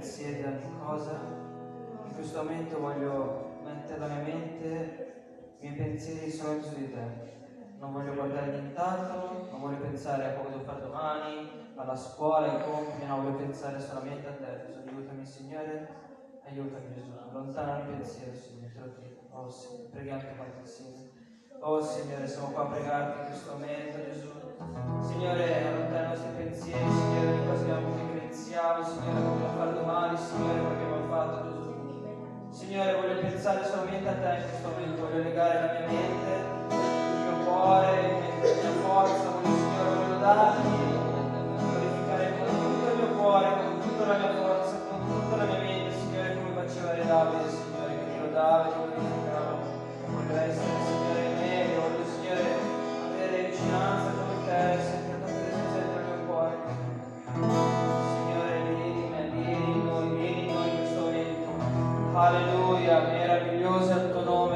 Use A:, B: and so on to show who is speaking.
A: pensieri, da ogni cosa. In questo momento voglio mettere la mia mente, i miei pensieri solamente su di te. Non voglio guardare nient'altro, non voglio pensare a cosa devo fare domani, alla scuola, ai compiti, no, voglio pensare solamente a te. Gesù, aiutami, Signore, aiutami, Gesù. Allontana il pensiero, Signore, te lo chiedo. Oh, Signore, preghiamo tutti quanti insieme. Oh, Signore, siamo qua a pregarti in questo momento, Gesù. Signore, allontana i nostri pensieri, Signore, ogni cosa che pensiamo, Signore, come dobbiamo fare domani, Signore, quello che abbiamo fatto, Gesù. Signore, voglio pensare solamente a te in questo momento, voglio legare la mia mente, il mio cuore, la mia forza, Signore, voglio darti, glorificare con tutto il mio cuore, con tutta la mia forza, con tutta la mia mente, Signore, come faceva Re Davide, Signore, che io Davide, lo glorificavo. Voglio essere, Signore, meglio, voglio, Signore, avere vicinanza con te, sempre a sempre nel mio cuore. Signore, vieni in noi in questo momento. Alleluia, meraviglioso è il tuo nome.